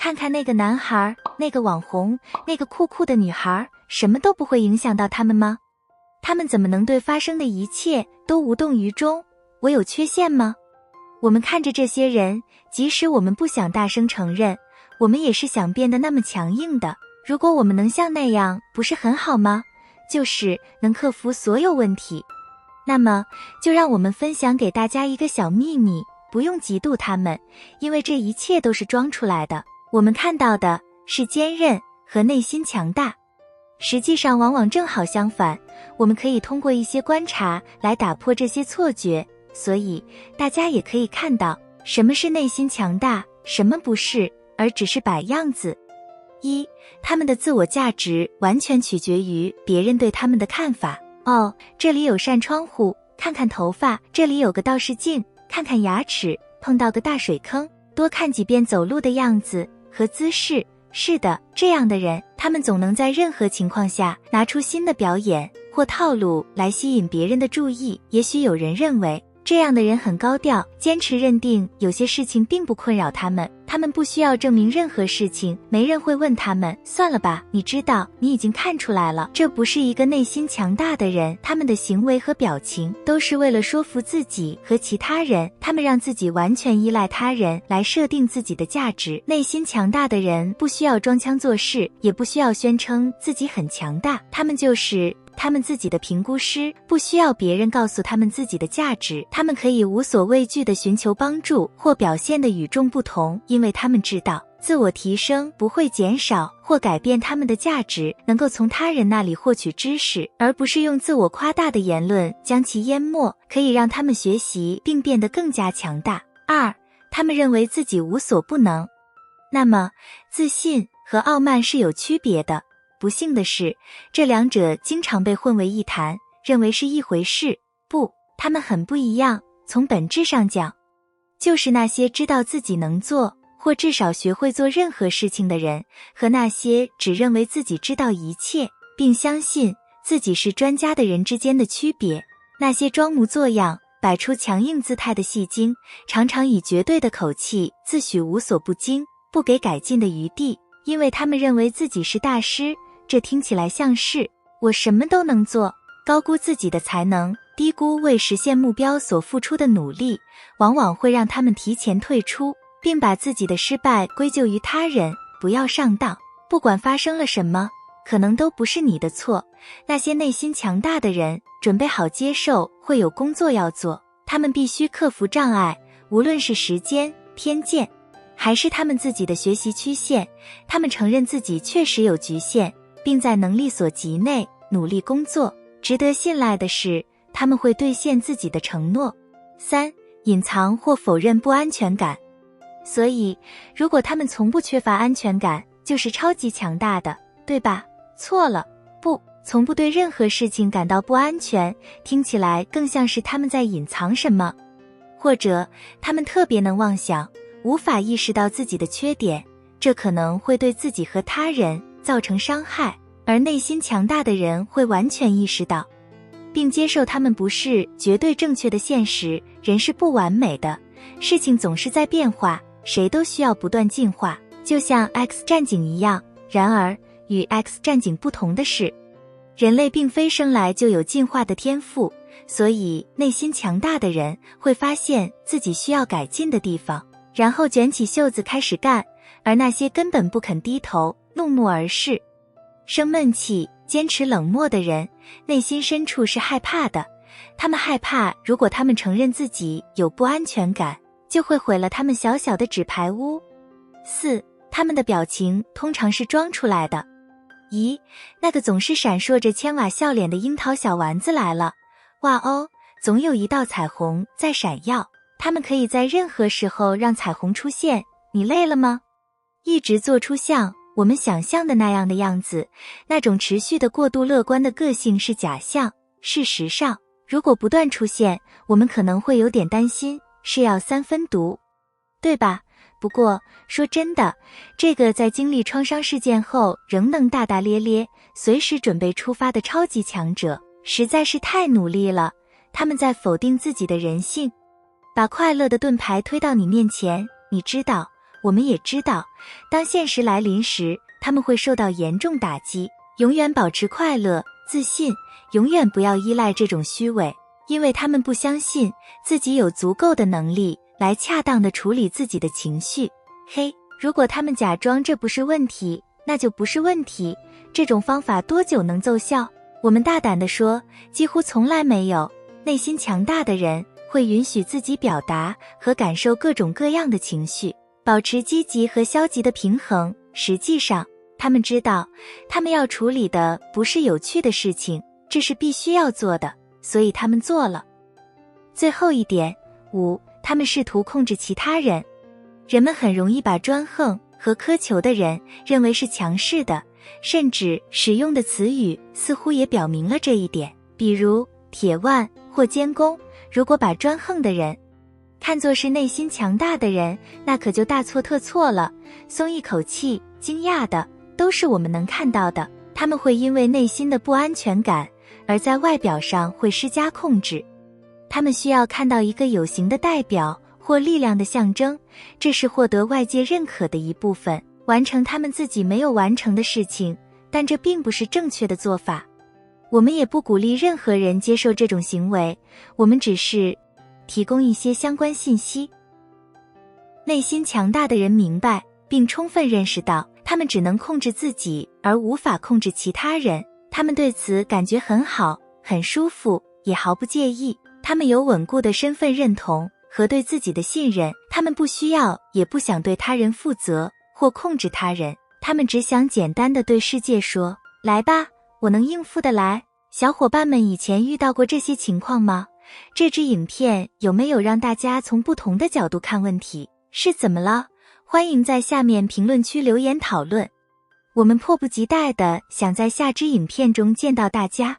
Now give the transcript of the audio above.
看看那个男孩，那个网红，那个酷酷的女孩，什么都不会影响到他们吗？他们怎么能对发生的一切都无动于衷？我有缺陷吗？我们看着这些人，即使我们不想大声承认，我们也是想变得那么强硬的。如果我们能像那样，不是很好吗？就是能克服所有问题。那么，就让我们分享给大家一个小秘密，不用嫉妒他们，因为这一切都是装出来的。我们看到的是坚韧和内心强大。实际上往往正好相反，我们可以通过一些观察来打破这些错觉，所以大家也可以看到什么是内心强大，什么不是，而只是摆样子。一，他们的自我价值完全取决于别人对他们的看法。哦，这里有扇窗户，看看头发，这里有个倒视镜，看看牙齿，碰到个大水坑，多看几遍走路的样子和姿势。是的，这样的人，他们总能在任何情况下拿出新的表演或套路来吸引别人的注意。也许有人认为这样的人很高调，坚持认定有些事情并不困扰他们，他们不需要证明任何事情，没人会问他们，算了吧，你知道，你已经看出来了。这不是一个内心强大的人，他们的行为和表情都是为了说服自己和其他人，他们让自己完全依赖他人来设定自己的价值。内心强大的人不需要装腔作势，也不需要宣称自己很强大，他们就是他们自己的评估师，不需要别人告诉他们自己的价值，他们可以无所畏惧地寻求帮助或表现得与众不同，因为他们知道自我提升不会减少或改变他们的价值，能够从他人那里获取知识，而不是用自我夸大的言论将其淹没，可以让他们学习并变得更加强大。二，他们认为自己无所不能。那么，自信和傲慢是有区别的。不幸的是，这两者经常被混为一谈，认为是一回事。不，他们很不一样。从本质上讲，就是那些知道自己能做，或至少学会做任何事情的人，和那些只认为自己知道一切，并相信自己是专家的人之间的区别。那些装模作样，摆出强硬姿态的戏精，常常以绝对的口气自诩无所不精，不给改进的余地，因为他们认为自己是大师。这听起来像是我什么都能做，高估自己的才能，低估为实现目标所付出的努力，往往会让他们提前退出，并把自己的失败归咎于他人。不要上当，不管发生了什么，可能都不是你的错。那些内心强大的人准备好接受会有工作要做，他们必须克服障碍，无论是时间、偏见，还是他们自己的学习曲线。他们承认自己确实有局限，并在能力所及内努力工作。值得信赖的是，他们会兑现自己的承诺。三，隐藏或否认不安全感。所以，如果他们从不缺乏安全感，就是超级强大的，对吧？错了，不，从不对任何事情感到不安全，听起来更像是他们在隐藏什么，或者他们特别能妄想，无法意识到自己的缺点，这可能会对自己和他人造成伤害。而内心强大的人会完全意识到，并接受他们不是绝对正确的现实。人是不完美的，事情总是在变化，谁都需要不断进化，就像 X 战警一样。然而，与 X 战警不同的是，人类并非生来就有进化的天赋，所以内心强大的人会发现自己需要改进的地方，然后卷起袖子开始干。而那些根本不肯低头，怒目而视，生闷气，坚持冷漠的人，内心深处是害怕的。他们害怕，如果他们承认自己有不安全感，就会毁了他们小小的纸牌屋。四，他们的表情通常是装出来的。咦，那个总是闪烁着千瓦笑脸的樱桃小丸子来了。哇哦，总有一道彩虹在闪耀。他们可以在任何时候让彩虹出现。你累了吗？一直做出像我们想象的那样的样子，那种持续的过度乐观的个性是假象。事实上，如果不断出现，我们可能会有点担心，是要3分毒，对吧？不过说真的，这个在经历创伤事件后仍能大大咧咧，随时准备出发的超级强者，实在是太努力了。他们在否定自己的人性，把快乐的盾牌推到你面前。你知道，我们也知道，当现实来临时，他们会受到严重打击。永远保持快乐、自信，永远不要依赖这种虚伪，因为他们不相信自己有足够的能力来恰当地处理自己的情绪。嘿，如果他们假装这不是问题，那就不是问题。这种方法多久能奏效？我们大胆地说，几乎从来没有。内心强大的人会允许自己表达和感受各种各样的情绪，保持积极和消极的平衡。实际上，他们知道，他们要处理的不是有趣的事情，这是必须要做的，所以他们做了。最后一点，5，他们试图控制其他人。人们很容易把专横和苛求的人认为是强势的，甚至使用的词语似乎也表明了这一点。比如铁腕或监工，如果把专横的人看作是内心强大的人，那可就大错特错了。松一口气，惊讶的都是我们能看到的，他们会因为内心的不安全感而在外表上会施加控制。他们需要看到一个有形的代表或力量的象征，这是获得外界认可的一部分，完成他们自己没有完成的事情，但这并不是正确的做法。我们也不鼓励任何人接受这种行为，我们只是提供一些相关信息。内心强大的人明白并充分认识到，他们只能控制自己而无法控制其他人，他们对此感觉很好，很舒服，也毫不介意。他们有稳固的身份认同和对自己的信任，他们不需要也不想对他人负责或控制他人，他们只想简单地对世界说，来吧，我能应付得来。小伙伴们以前遇到过这些情况吗？这支影片有没有让大家从不同的角度看问题？是怎么了？欢迎在下面评论区留言讨论。我们迫不及待地想在下支影片中见到大家。